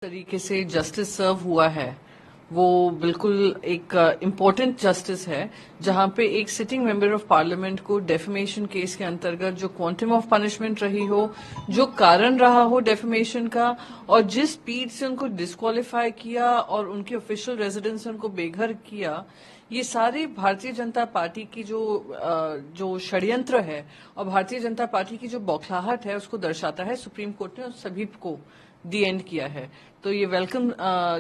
तरीके से जस्टिस सर्व हुआ है वो बिल्कुल एक इम्पोर्टेंट जस्टिस है, जहां पे एक सिटिंग मेंबर ऑफ पार्लियामेंट को डेफेमेशन केस के अंतर्गत जो क्वांटम ऑफ पनिशमेंट रही हो, जो कारण रहा हो डेफेमेशन का, और जिस स्पीड से उनको डिस्क्वालीफाई किया और उनके ऑफिशियल रेजिडेंस से उनको बेघर किया, ये सारे भारतीय जनता पार्टी की जो षड्यंत्र है और भारतीय जनता पार्टी की जो बौखलाहट है उसको दर्शाता है। सुप्रीम कोर्ट ने उस सभी को दी एंड किया है, तो ये वेलकम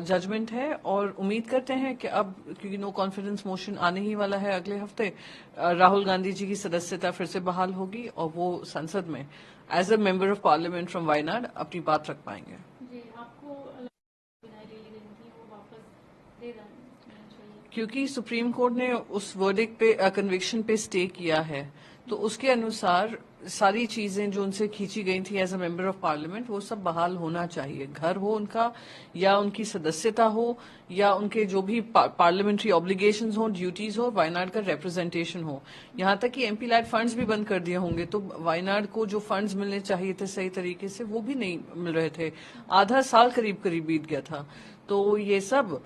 जजमेंट है और उम्मीद करते हैं कि अब, क्योंकि नो कॉन्फिडेंस मोशन आने ही वाला है अगले हफ्ते, राहुल गांधी जी की सदस्यता फिर से बहाल होगी और वो संसद में as a member of parliament from Wayanad अपनी बात रख पाएंगे। जी, आपको वो वापस दे देना चाहिए क्योंकि सुप्रीम कोर्ट ने उस वर्डिक्ट पे कन्विक्शन पे स्टे किया है, तो उसके अनुसार सारी चीजें जो उनसे खींची गई थी as a member of parliament वो सब बहाल होना चाहिए। घर हो उनका, या उनकी सदस्यता हो, या उनके जो भी पार्लियामेंट्री ऑब्लिगेशंस हो, ड्यूटीज हो, वायनाड का रिप्रेजेंटेशन हो। यहाँ तक कि एमपी लैड फंड्स भी बंद कर दिए होंगे, तो वायनाड को जो फंड्स मिलने चाहिए थे सही तरीके से वो भी नहीं मिल रहे थे। आधा साल करीब करीब बीत गया था। तो ये सब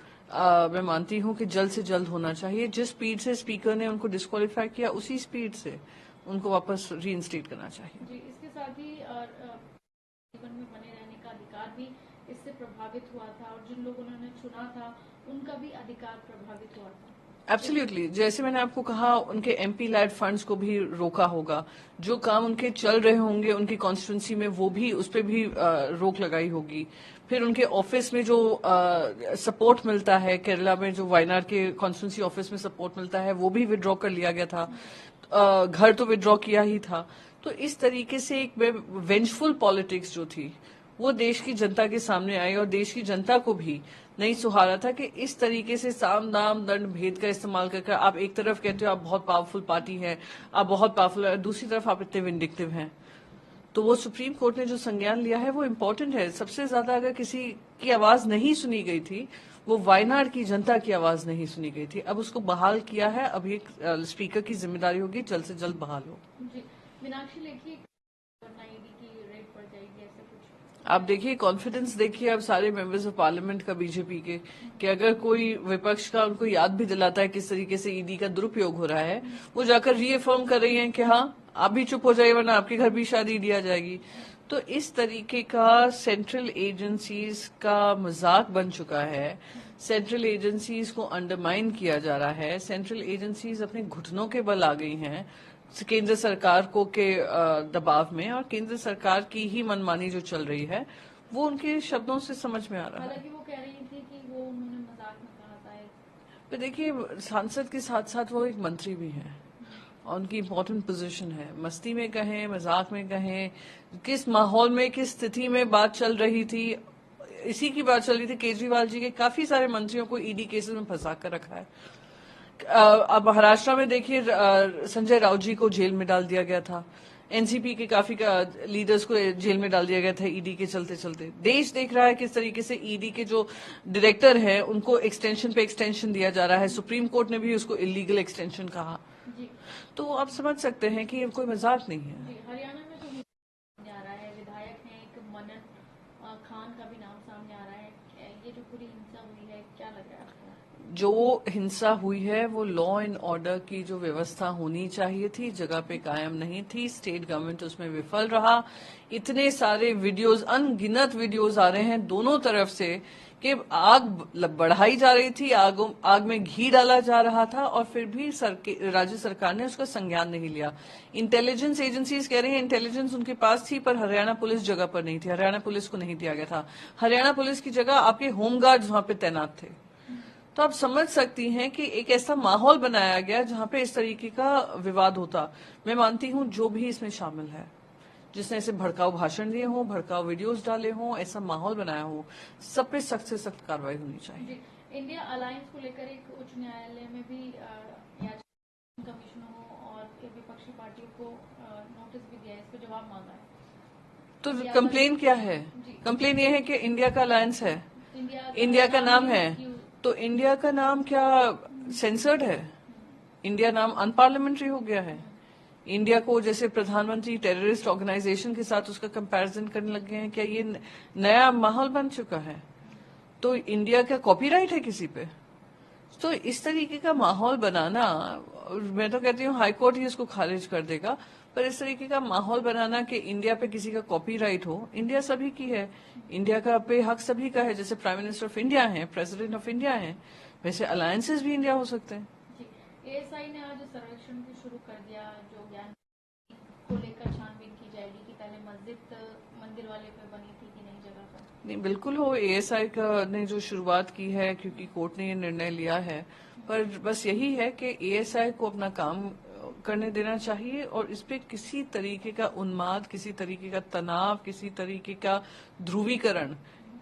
मैं मानती हूं कि जल्द से जल्द होना चाहिए। जिस स्पीड से स्पीकर ने उनको डिस्क्वालीफाई किया उसी स्पीड से उनको वापस रीइंस्टेट करना चाहिए। जी, इसके साथ ही जीवन में बने रहने का अधिकार भी इससे प्रभावित हुआ था और जिन लोगों ने चुना था उनका भी अधिकार प्रभावित हुआ था। एब्सोल्युटली, जैसे मैंने आपको कहा, उनके एमपी लैड फंड्स को भी रोका होगा। जो काम उनके चल रहे होंगे उनकी कॉन्स्टिट्यूंसी में वो भी, उस पर भी रोक लगाई होगी। फिर उनके ऑफिस में जो सपोर्ट मिलता है, केरला में जो वायनाड के कॉन्स्टिट्यूंसी ऑफिस में सपोर्ट मिलता है वो भी विड्रॉ कर लिया गया था। घर तो विड्रॉ किया ही था। तो इस तरीके से एक वेंजफुल पॉलिटिक्स जो थी वो देश की जनता के सामने आई और देश की जनता को भी नहीं सुहारा था कि इस तरीके से साम दाम दंड भेद का इस्तेमाल करके आप एक तरफ कहते हो आप बहुत पावरफुल पार्टी है, आप बहुत पावरफुल है, दूसरी तरफ आप इतने विंडिक्टिव हैं। तो वो सुप्रीम कोर्ट ने जो संज्ञान लिया है वो इम्पोर्टेंट है। सबसे ज्यादा अगर किसी की आवाज नहीं सुनी गई थी वो वायनाड की जनता की आवाज नहीं सुनी गई थी। अब उसको बहाल किया है, अब एक स्पीकर की जिम्मेदारी होगी जल्द से जल्द बहाल हो। मीनाक्षी लेखी रेट पड़ जाएगी, ऐसा कुछ आप देखिए, कॉन्फिडेंस देखिए अब सारे मेंबर्स ऑफ पार्लियामेंट का बीजेपी के, कि अगर कोई विपक्ष का उनको याद भी दिलाता है किस तरीके से ईडी का दुरुपयोग हो रहा है, वो जाकर रीअफर्म कर रही हैं कि हाँ आप भी चुप हो जाइए वरना आपके घर भी शादी ईडी आ जाएगी। तो इस तरीके का सेंट्रल एजेंसीज का मजाक बन चुका है। सेंट्रल एजेंसीज को अंडरमाइन किया जा रहा है। सेंट्रल एजेंसीज अपने घुटनों के बल आ गई हैं केंद्र सरकार को के दबाव में, और केंद्र सरकार की ही मनमानी जो चल रही है वो उनके शब्दों से समझ में आ रहा है। हालांकि वो कह रही थी कि वो उन्होंने मजाक में कहा था। तो देखिए, सांसद के साथ साथ वो एक मंत्री भी हैं और उनकी इम्पोर्टेंट पोजीशन है। मस्ती में कहें, मजाक में कहें, किस माहौल में, किस स्थिति में बात चल रही थी, इसी की बात चल रही थी। केजरीवाल जी के काफी सारे मंत्रियों को ईडी केसेस में फंसा कर रखा है। अब महाराष्ट्र में देखिए, संजय राउत जी को जेल में डाल दिया गया था। एनसीपी के काफी लीडर्स को जेल में डाल दिया गया था ईडी के चलते चलते। देश देख रहा है किस तरीके से ईडी के जो डायरेक्टर हैं उनको एक्सटेंशन पे एक्सटेंशन दिया जा रहा है। सुप्रीम कोर्ट ने भी उसको इलीगल एक्सटेंशन कहा। तो आप समझ सकते हैं कि ये कोई मजाक नहीं है। हरियाणा में जो सामने आ रहा है, विधायक है एक मनन खान का भी नाम सामने आ रहा है, ये जो पूरी हिंसा हुई है क्या लग रहा है आपको? जो हिंसा हुई है वो लॉ एंड ऑर्डर की जो व्यवस्था होनी चाहिए थी जगह पे कायम नहीं थी। स्टेट गवर्नमेंट उसमें विफल रहा। इतने सारे वीडियोस, अनगिनत वीडियोस आ रहे हैं दोनों तरफ से कि आग बढ़ाई जा रही थी, आग में घी डाला जा रहा था, और फिर भी राज्य सरकार ने उसका संज्ञान नहीं लिया। इंटेलिजेंस एजेंसीज कह रही हैं इंटेलिजेंस उनके पास थी पर हरियाणा पुलिस जगह पर नहीं थी, हरियाणा पुलिस को नहीं दिया गया था। हरियाणा पुलिस की जगह आपके होमगार्ड्स वहां पे तैनात थे। तो आप समझ सकती हैं कि एक ऐसा माहौल बनाया गया जहां पे इस तरीके का विवाद होता। मैं मानती हूं जो भी इसमें शामिल है, जिसने ऐसे भड़काऊ भाषण दिए हों, भड़काऊ वीडियोस डाले हों, ऐसा माहौल बनाया हो, सब पे सख्त से सख्त कार्रवाई होनी चाहिए। इंडिया अलायंस को लेकर एक उच्च न्यायालय में भी कमीशन हो और विपक्षी पार्टियों को नोटिस भी दिया है, इस पर जवाब मांगा है। तो कंप्लेन क्या है? कंप्लेन ये है कि इंडिया का अलायंस है, इंडिया का नाम है, तो इंडिया का नाम क्या सेंसर्ड है? इंडिया नाम अनपार्लियामेंट्री हो गया है। इंडिया को जैसे प्रधानमंत्री टेररिस्ट ऑर्गेनाइजेशन के साथ उसका कंपैरिजन करने लग गए हैं। क्या ये नया माहौल बन चुका है? तो इंडिया का कॉपीराइट है किसी पे? तो इस तरीके का माहौल बनाना, मैं तो कहती हूँ हाईकोर्ट ही इसको खारिज कर देगा, पर इस तरीके का माहौल बनाना कि इंडिया पे किसी का कॉपीराइट हो, इंडिया सभी की है, इंडिया का पे हक सभी का है। जैसे प्राइम मिनिस्टर ऑफ इंडिया है, प्रेसिडेंट ऑफ इंडिया है, वैसे अलायंसेस भी इंडिया हो सकते हैं। एएसआई ने आज सर्वेक्षण भी शुरू कर दिया, जो ज्ञान को लेकर छानबीन की जाएगी कि पहले मस्जिद मंदिर वाले पे बनी थी कि नई जगह पर। नहीं, बिल्कुल हो, एएसआई का ने जो शुरुआत की है, क्योंकि कोर्ट ने ये निर्णय लिया है, पर बस यही है कि एएसआई को अपना काम करने देना चाहिए और इस पे किसी तरीके का उन्माद, किसी तरीके का तनाव, किसी तरीके का ध्रुवीकरण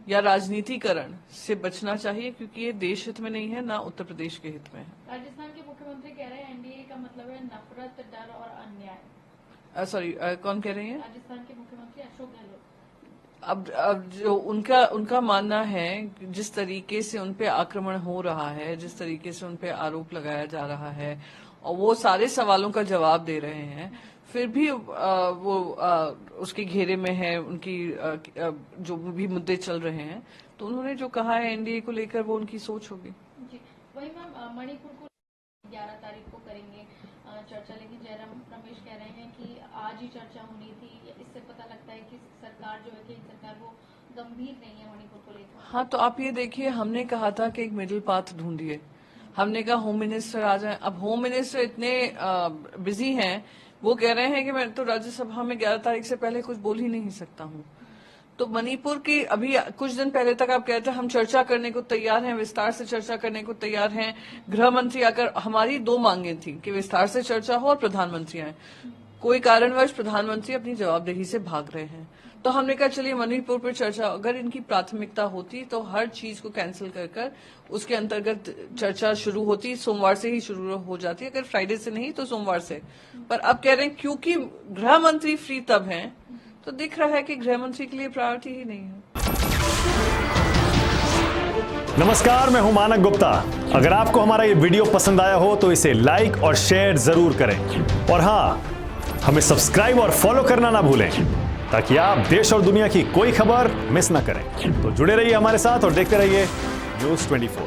या राजनीतिकरण से बचना चाहिए, क्योंकि ये देश हित में नहीं है, ना उत्तर प्रदेश के हित में है। राजस्थान के मुख्यमंत्री कह रहे हैं एनडीए का मतलब है नफरत, डर और अन्याय। सॉरी, कौन कह रहे हैं? राजस्थान के मुख्यमंत्री अशोक गहलोत। अब जो उनका मानना है, जिस तरीके से उनपे आक्रमण हो रहा है, जिस तरीके से उनपे आरोप लगाया जा रहा है और वो सारे सवालों का जवाब दे रहे हैं, फिर भी वो उसके घेरे में है, उनकी जो भी मुद्दे चल रहे हैं, तो उन्होंने जो कहा है एनडीए को लेकर वो उनकी सोच होगी। जी, वही मैम मणिपुर को 11 तारीख को करेंगे चर्चा, लेकिन जयराम रमेश कह रहे हैं कि आज ही चर्चा होनी थी। इससे पता लगता है कि सरकार जो है, केंद्र सरकार वो गंभीर नहीं है मणिपुर को लेकर। हाँ, तो आप ये देखिए, हमने कहा था कि एक मिडिल पाथ ढूंढिए, हमने कहा होम मिनिस्टर आ जाए। अब होम मिनिस्टर इतने बिजी हैं, वो कह रहे हैं कि मैं तो राज्यसभा में 11 तारीख से पहले कुछ बोल ही नहीं सकता हूँ। तो मणिपुर की अभी कुछ दिन पहले तक आप कहते हैं हम चर्चा करने को तैयार हैं, विस्तार से चर्चा करने को तैयार हैं। गृह मंत्री आकर, हमारी 2 मांगे थी कि विस्तार से चर्चा हो और प्रधानमंत्री आए। कोई कारणवश प्रधानमंत्री अपनी जवाबदेही से भाग रहे हैं, तो हमने कहा चलिए मणिपुर पर चर्चा, अगर इनकी प्राथमिकता होती तो हर चीज को कैंसिल कर उसके अंतर्गत चर्चा शुरू होती, सोमवार से ही शुरू हो जाती, अगर फ्राइडे से नहीं तो सोमवार से। पर अब कह रहे हैं क्योंकि गृह मंत्री फ्री तब हैं, तो दिख रहा है कि गृह मंत्री के लिए प्रायोरिटी ही नहीं है। नमस्कार, मैं हूं मानक गुप्ता। अगर आपको हमारा ये वीडियो पसंद आया हो तो इसे लाइक और शेयर जरूर करें, और हाँ, हमें सब्सक्राइब और फॉलो करना ना भूलें, ताकि आप देश और दुनिया की कोई खबर मिस ना करें। तो जुड़े रहिए हमारे साथ और देखते रहिए न्यूज़ 24।